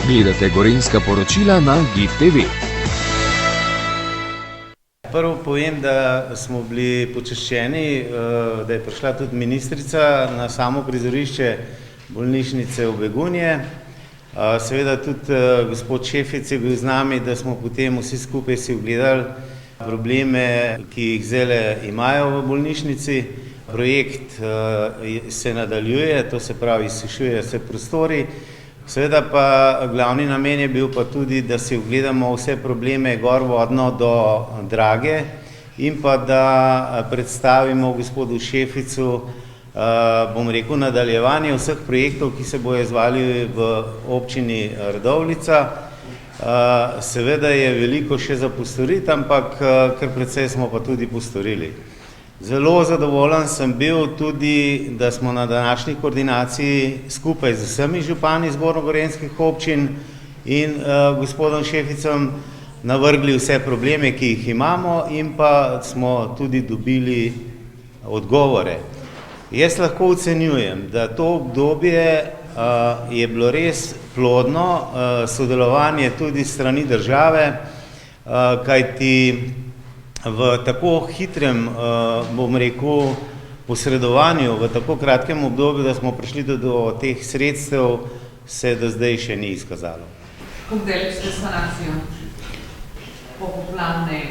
Gledate Gorenjska poročila na GIF TV. Prvo povem, da smo bili počaščeni, da je prišla tudi ministrica na samo prizorišče bolnišnice v Begunje. Seveda tudi gospod Šefic je bil z nami, da smo potem vsi skupaj si ogledali probleme, ki jih zdaj imajo v bolnišnici. Projekt se nadaljuje, to se pravi, izsušujejo se prostori. Seveda pa glavni namen je bil pa tudi, da si ogledamo vse probleme gorvodno do Drage in pa da predstavimo gospodu Šeficu, bom rekel, nadaljevanje vseh projektov, ki se bojo izvali v občini Radovljica. Seveda je veliko še za postoriti, ampak kar precej smo pa tudi postorili. Zelo zadovoljen sem bil tudi, da smo na današnji koordinaciji skupaj z vsemi župani zgornjogorenjskih občin in gospodom Šeficem navrgli vse probleme, ki jih imamo, in pa smo tudi dobili odgovore. Jaz lahko ocenjujem, da to obdobje je bilo res plodno, sodelovanje tudi s strani države, kajti v tako hitrem, bom rekel, posredovanju, v tako kratkem obdobju, da smo prišli do teh sredstev, se do zdaj še ni izkazalo. Kako delali ste sanacijo popoplavne?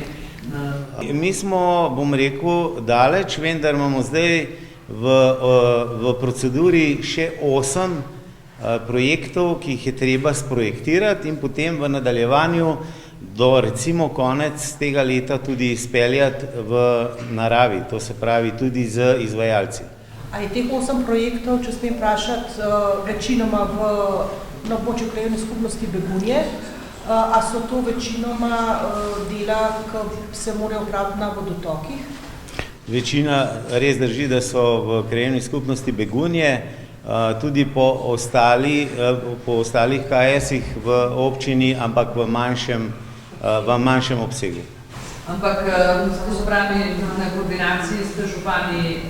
Mi smo, bom rekel, daleč, vendar imamo zdaj v proceduri še 8 projektov, ki jih je treba sprojektirati in potem v nadaljevanju do recimo konec tega leta tudi izpeljati v naravi, to se pravi tudi z izvajalci. A je teh 8 projektov, če smem vprašati, večinoma na območju krajevne skupnosti Begunje, a so to večinoma dela, ki se morajo opraviti na vodotokih? Večina res drži, da so v krajevni skupnosti Begunje, tudi po ostalih KS-ih v občini, ampak v manjšem obsegu. Ampak ko so pravi na koordinaciji ste župani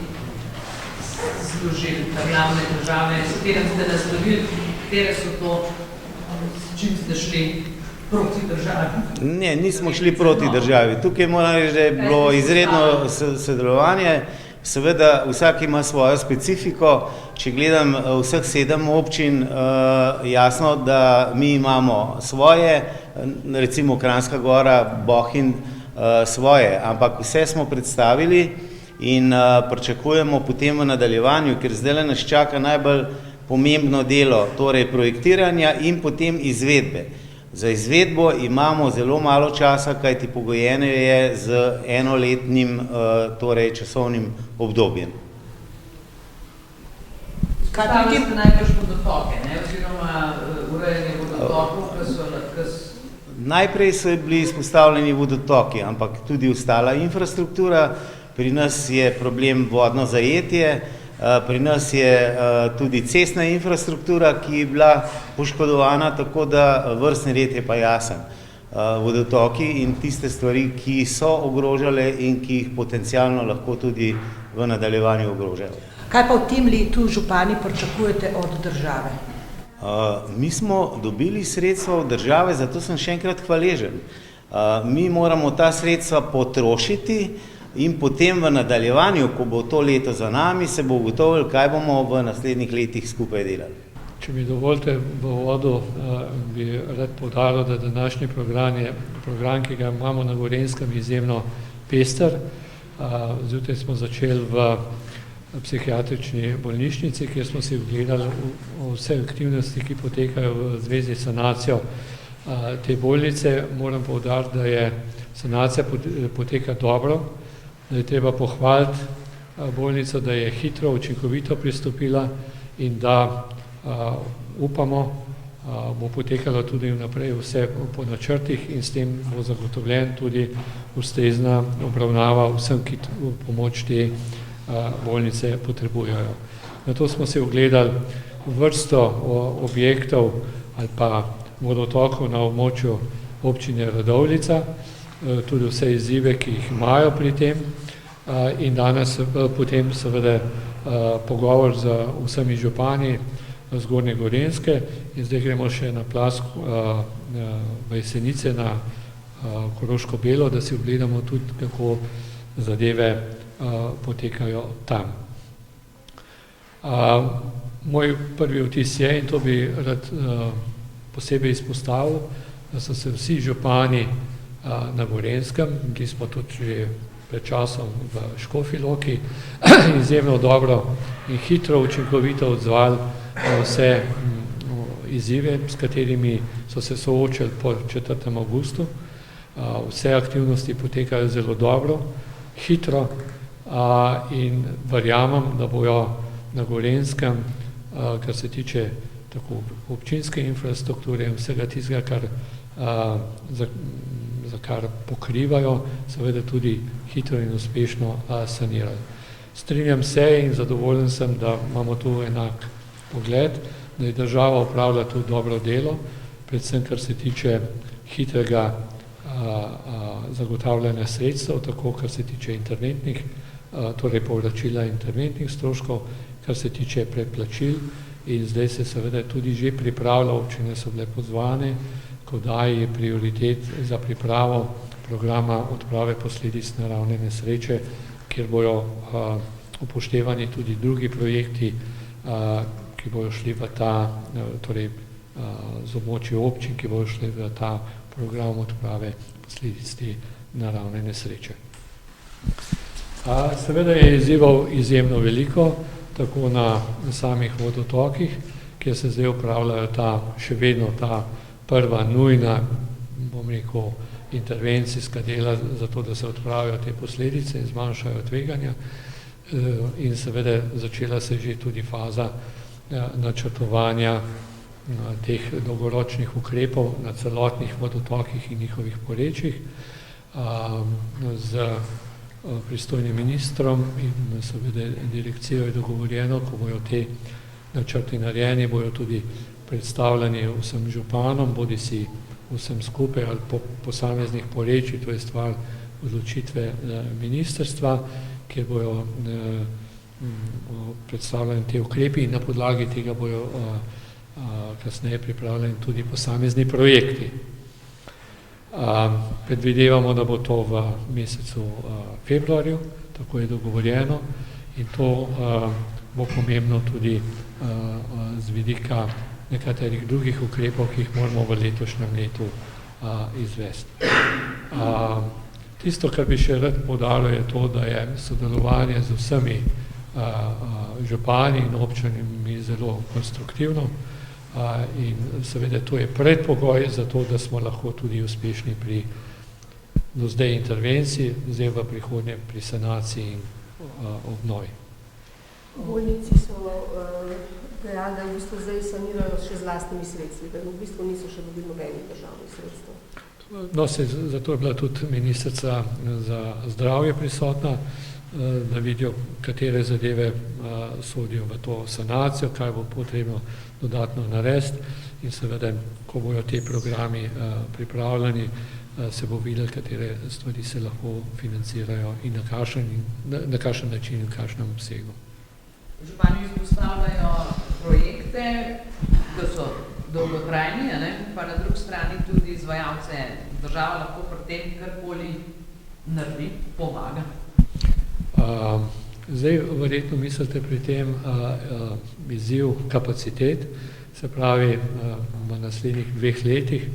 zložili glavne države, s katerim ste naslovili, katere so to, s čim ste šli proti državi? Ne, nismo šli proti državi. Tukaj moram reči, da je bilo izredno sodelovanje. Seveda vsak ima svojo specifiko. Če gledam vseh 7 občin, jasno, da mi imamo svoje, recimo Kranjska Gora, Bohinj svoje, ampak vse smo predstavili in pričakujemo potem v nadaljevanju, ker zdaj nas čaka najbolj pomembno delo, torej projektiranja in potem izvedbe. Za izvedbo imamo zelo malo časa, kajti pogojeno je z enoletnim časovnim obdobjem. Stavili ste najprej vodotoke, oziroma urejanje vodotokov, Najprej so bili izpostavljeni vodotoki, ampak tudi ostala infrastruktura. Pri nas je problem vodno zajetje, pri nas je tudi cestna infrastruktura, ki je bila poškodovana, tako da vrstni red je pa jasen. Vodotoki in tiste stvari, ki so ogrožale in ki jih potencialno lahko tudi v nadaljevanju ogrožajo. Kaj pa v tem letu župani pričakujete od države? Mi smo dobili sredstva od države, zato sem še enkrat hvaležen. Mi moramo ta sredstva potrošiti in potem v nadaljevanju, ko bo to leto za nami, se bo ugotovilo, kaj bomo v naslednjih letih skupaj delali. Če mi dovolite, v uvodu bi rad poudaril, da današnji program, ki ga imamo na Gorenjskem, izjemno pester. Zjutraj smo začeli v psihiatrični bolnišnici, kjer smo si ogledali vse aktivnosti, ki potekajo v zvezi s sanacijo te bolnice. Moram poudariti, da je sanacija poteka dobro, da je treba pohvaliti bolnico, da je hitro, učinkovito pristopila in da upamo, bo potekalo tudi vnaprej vse po načrtih in s tem bo zagotovljen tudi ustrezna obravnava vsem, ki pomoč te bolnice potrebujejo. Na to smo si ogledali vrsto objektov ali pa vodotokov na območju občine Radovljica, tudi vse izzive, ki jih imajo pri tem, in danes potem seveda pogovor z vsemi župani Zgornje Gorenjske in zdaj gremo še na Plaz v Jesenice na Koroško Belo, da si ogledamo tudi, kako zadeve potekajo tam. Moj prvi vtis je, in to bi rad posebej izpostavil, da so se vsi župani na Gorenjskem, ki smo tudi že pred časom v Škofji Loki, izjemno dobro in hitro, učinkovito odzvali na vse izzive, s katerimi so se soočili po 4. avgustu. Vse aktivnosti potekajo zelo dobro, hitro in verjamem, da bojo na Gorenjskem, kar se tiče tako občinske infrastrukture in vsega tistega, za kar pokrivajo, seveda tudi hitro in uspešno sanirali. Strinjam se in zadovoljen sem, da imamo tu enak pogled, da je država opravila tu dobro delo, predvsem kar se tiče hitrega zagotavljanja sredstev, tako kar se tiče interventnih, torej povračila interventnih stroškov, kar se tiče predplačil in zdaj se seveda tudi že pripravlja, občine so bile pozvane, ko daje prioritet za pripravo programa odprave posledic naravne nesreče, kjer bojo upoštevani tudi drugi projekti, ki bojo šli v ta, torej z območja občin, ki bojo šli v ta program odprave posledic te naravne nesreče. Seveda je izzivov izjemno veliko, tako na samih vodotokih, kjer se zdaj upravljajo še vedno ta prva nujna, bom rekel, intervencijska dela za to, da se odpravijo te posledice in zmanjšajo tveganja in seveda začela se že tudi faza načrtovanja teh dolgoročnih ukrepov na celotnih vodotokih in njihovih porečjih z pristojnim ministrom in seveda direkcijo je dogovorjeno, ko bojo te načrti narejeni, bojo tudi predstavljanje vsem županom, bodi si vsem skupaj ali po posameznih porečjih, to je stvar odločitve ministrstva, kjer bojo predstavljeni te ukrepi in na podlagi tega bojo kasneje pripravljeni tudi posamezni projekti. Predvidevamo, da bo to v mesecu februarju, tako je dogovorjeno in to bo pomembno tudi z vidika nekaterih drugih ukrepov, ki jih moramo v letošnjem letu izvesti. Tisto, kar bi še rad poudaril, je to, da je sodelovanje z vsemi župani in občinami zelo konstruktivno in seveda to je predpogoj za to, da smo lahko tudi uspešni pri do zdaj intervenciji, zdaj v prihodnje pri sanaciji in obnovi. Bolnici so dejali, da v bistvu zdaj sanirajo še z lastnimi sredstvi, da v bistvu niso še dobili nobenih državnih sredstev. No, zato je bila tudi ministrica za zdravje prisotna, da vidijo, katere zadeve sodijo v to sanacijo, kaj bo potrebno dodatno narediti in seveda, ko bojo te programi pripravljeni, se bo videli, katere stvari se lahko financirajo in na kakšen način in v kakšnem obsegu. Župani izpostavljajo projekte, ki so dolgotrajni, pa na drugi strani tudi izvajalce. Država lahko pri tem karkoli naredi, pomaga. Zdaj verjetno mislite pri tem izziv kapacitet, se pravi v naslednjih 2 letih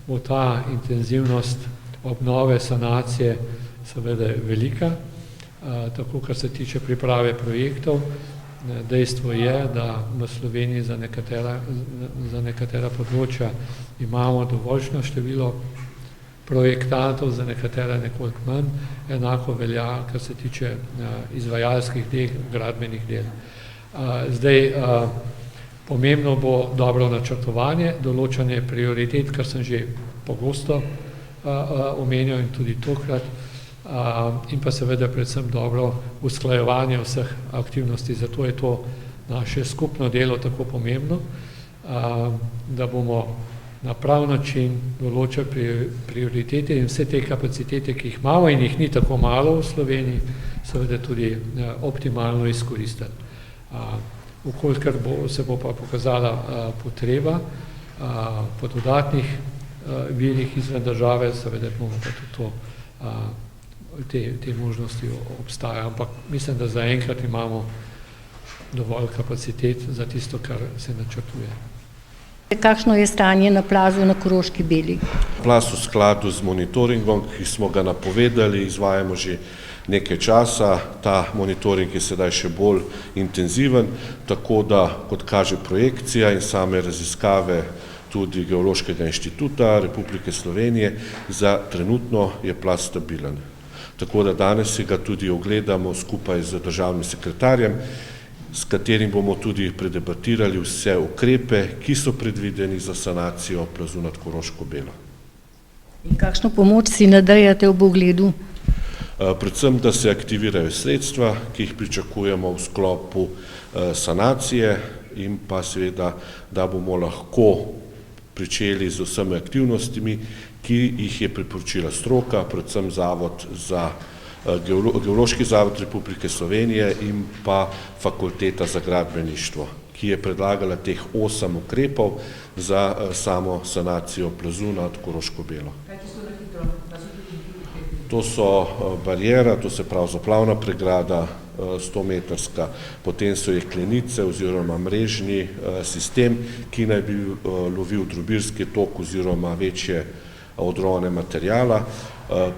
bo ta intenzivnost obnove, sanacije seveda velika, tako kar se tiče priprave projektov. Dejstvo je, da v Sloveniji za nekatera področja imamo dovoljšno število projektantov, za nekatera nekoliko manj, enako velja, kar se tiče izvajalskih del, gradbenih del. Zdaj, pomembno bo dobro načrtovanje, določanje prioritet, kar sem že pogosto omenjal in tudi tokrat, in pa seveda predvsem dobro usklajevanje vseh aktivnosti, zato je to naše skupno delo tako pomembno, da bomo na prav način določili prioritete in vse te kapacitete, ki jih imamo in jih ni tako malo v Sloveniji, seveda tudi optimalno izkoristili. Ukolikor se bo pa pokazala potreba po dodatnih virih izven države, seveda bomo pa tudi te možnosti obstajajo, ampak mislim, da zaenkrat imamo dovolj kapacitet za tisto, kar se načrtuje. Kakšno je stanje na plazu na Koroški Beli? Plaz v skladu z monitoringom, ki smo ga napovedali, izvajamo že nekaj časa. Ta monitoring je sedaj še bolj intenziven, tako da, kot kaže projekcija in same raziskave tudi Geološkega inštituta Republike Slovenije, za trenutno je plaz stabilen. Tako da danes si ga tudi ogledamo skupaj z državnim sekretarjem, s katerim bomo tudi predebatirali vse ukrepe, ki so predvideni za sanacijo plazu nad Koroško Belo. In kakšno pomoč si nadejate ob ogledu? Predvsem, da se aktivirajo sredstva, ki jih pričakujemo v sklopu sanacije in pa seveda, da bomo lahko pričeli z vsemi aktivnostmi, ki jih je priporočila stroka, predvsem Geološki zavod Republike Slovenije in pa Fakulteta za gradbeništvo, ki je predlagala teh 8 ukrepov za samo sanacijo plazu nad Koroško Belo. To so barijera, to se pravi zaplavna pregrada, 100-metrska, potem so jeklenice oziroma mrežni sistem, ki naj bi lovil drobirski tok oziroma večje odrone materijala,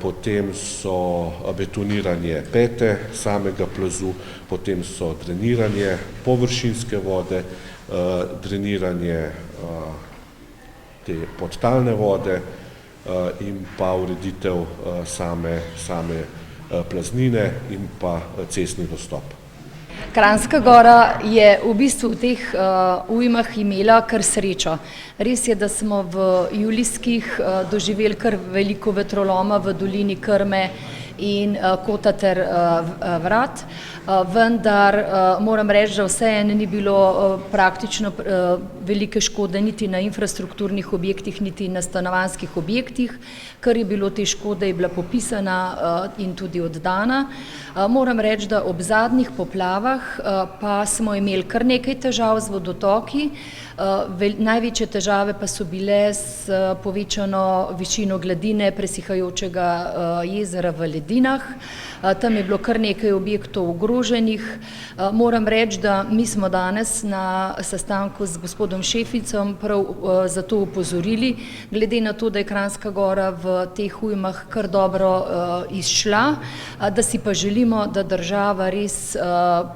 potem so betoniranje pete samega plazu, potem so dreniranje površinske vode, dreniranje te podtalne vode in pa ureditev same plaznine in pa cestni dostop. Kranjska Gora je v bistvu v teh ujmah imela kar srečo. Res je, da smo v julijskih doživeli kar veliko vetroloma v dolini Krme in Kota ter Vrat, vendar moram reči, da vseeno ni bilo praktično velike škode niti na infrastrukturnih objektih, niti na stanovanjskih objektih, kar je bilo te škode, je bila popisana in tudi oddana. Moram reči, da ob zadnjih poplavah pa smo imeli kar nekaj težav z vodotoki, največje težave pa so bile s povečano višino gladine presihajočega jezera v Ledinah. Tam je bilo kar nekaj objektov ogroženih. Moram reči, da mi smo danes na sestanku z gospodom Šeficom prav za to upozorili, glede na to, da je Kranjska Gora v teh ujmah kar dobro izšla, da si pa želimo, da država res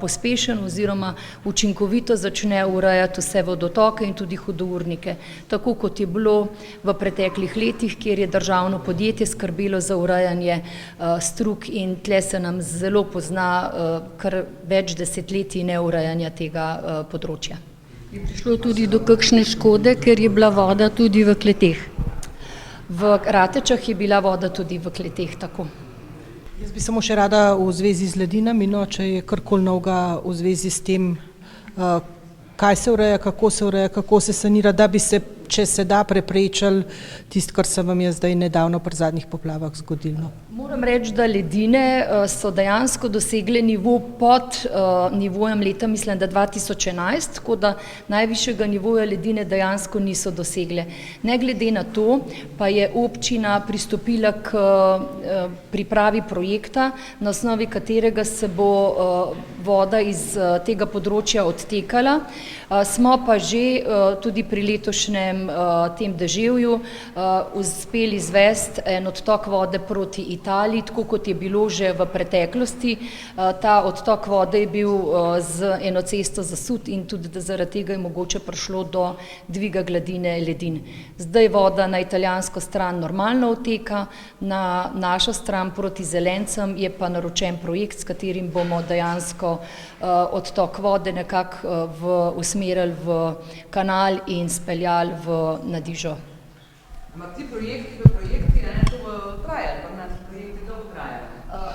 pospešeno oziroma učinkovito začne urejati vse vodotoke in tudi hudournike. Tako kot je bilo v preteklih letih, kjer je državno podjetje skrbelo za urejanje strug in tle se nam zelo pozna kar več desetletij neurejanja tega področja. Je prišlo tudi do kakšne škode, ker je bila voda tudi v kleteh? V Ratečah je bila voda tudi v kleteh, tako. Jaz bi samo še rada v zvezi z ledinami, no, če je karkoli novega v zvezi s tem, kaj se ureja, kako se sanira, da bi se, če se da, preprečili tisto, kar se vam je zdaj nedavno pri zadnjih poplavah zgodilo. Moram reči, da ledine so dejansko dosegle nivo pod nivojem leta, mislim, da 2011, tako da najvišjega nivoja ledine dejansko niso dosegle. Ne glede na to, pa je občina pristopila k pripravi projekta, na osnovi katerega se bo voda iz tega področja odtekala. Smo pa že tudi pri letošnjem tem deževju uspeli izvesti en odtok vode proti Italiji, tako kot je bilo že v preteklosti. Ta odtok vode je bil z eno cesto zasut in tudi zaradi tega je mogoče prišlo do dviga gladine ledin. Zdaj voda na italijansko stran normalno odteka, na našo stran proti Zelencem je pa naročen projekt, s katerim bomo dejansko odtok vode nekako usmerili v kanal in speljali v Nadižo. Ampak ti projekti, to bo trajali, pa nas projekti dolgo trajajo.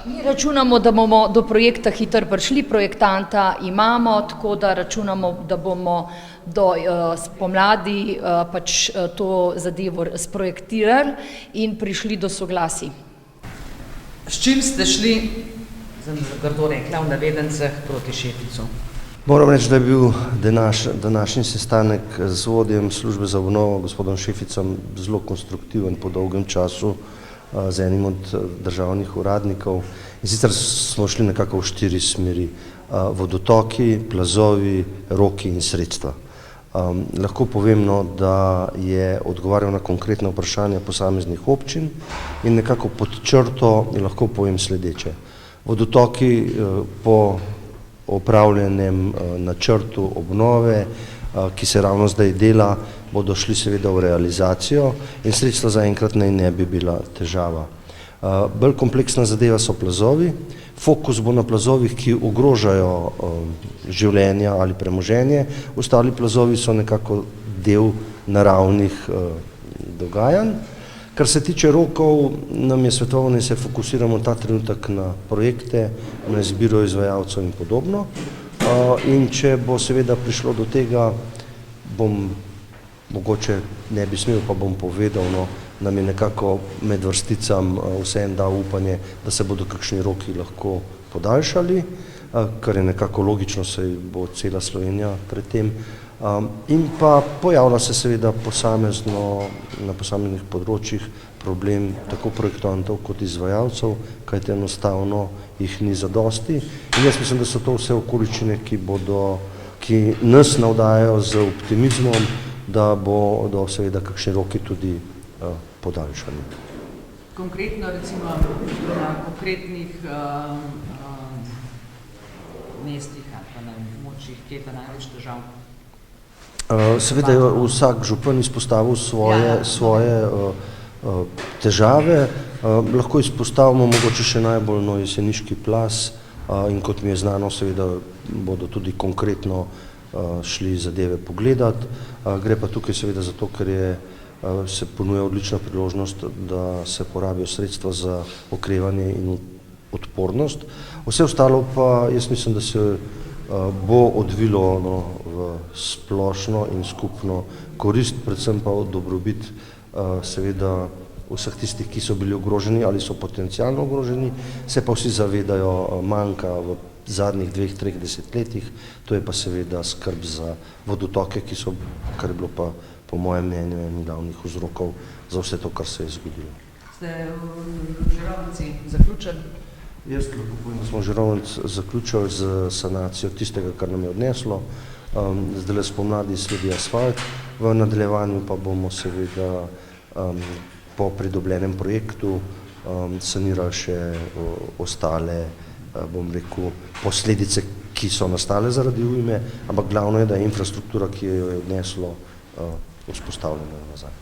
Mi računamo, da bomo do projekta hitro prišli, projektanta imamo, tako da računamo, da bomo do spomladi pač to zadevo sprojektirali in prišli do soglasij. S čim ste šli, sem grdo rekla, v navedencah proti Šeficu? Moram reči, da je bil današnji sestanek z vodjem službe za obnovo, gospodom Šeficom, zelo konstruktiven po dolgem času z enim od državnih uradnikov. In sicer smo šli nekako v 4 smeri. Vodotoki, plazovi, roki in sredstva. Lahko povem, da je odgovarjal na konkretna vprašanja posameznih občin in nekako pod črto lahko povem sledeče. Vodotoki po opravljenem načrtu obnove, ki se ravno zdaj dela, bodo šli seveda v realizacijo in sredstva zaenkrat naj ne bi bila težava. Bolj kompleksna zadeva so plazovi. Fokus bo na plazovih, ki ogrožajo življenja ali premoženje. Ostali plazovi so nekako del naravnih dogajanj. Kar se tiče rokov, nam je svetovno in se fokusiramo ta trenutek na projekte, na izbiro izvajalcev in podobno. In če bo seveda prišlo do tega, bom mogoče ne bi smel, pa bom povedal, nam je nekako med vrsticam vseeno dal upanje, da se bodo kakšni roki lahko podaljšali, kar je nekako logično, saj bo cela Slovenija pred tem. In pa pojavlja se seveda na posameznih področjih problem tako projektantov kot izvajalcev, kajti enostavno jih ni zadosti. In jaz mislim, da so to vse okoliščine, ki nas navdajajo z optimizmom, da bodo seveda kakšni roki tudi podaljšani. Konkretno recimo na konkretnih mestih ali pa na območjih, kje je pa največ težav? Seveda je vsak župan izpostavil svoje težave. Lahko izpostavimo mogoče še najbolj jeseniški plaz in kot mi je znano, seveda bodo tudi konkretno šli zadeve pogledati. Gre pa tukaj seveda zato, ker se ponuja odlična priložnost, da se porabijo sredstva za okrevanje in odpornost. Vse ostalo pa jaz mislim, da se bo odvilo v splošno in skupno korist, predvsem pa v dobrobit seveda vseh tistih, ki so bili ogroženi ali so potencialno ogroženi, se pa vsi zavedajo manjka v zadnjih 2-3 desetletjih, to je pa seveda skrb za vodotoke, kar je bilo pa po mojem mnenju en glavnih vzrokov za vse to, kar se je zgodilo. Ste v Žirovnici zaključili? Jaz lahko povem, da smo Žirovnic zaključili z sanacijo tistega, kar nam je odneslo. Zdaj spomladi sledi asfalt, v nadaljevanju pa bomo seveda po pridobljenem projektu sanirali še ostale, bom rekel, posledice, ki so nastale zaradi ujme, ampak glavno je, da je infrastruktura, ki jo je odneslo, vzpostavljena nazaj.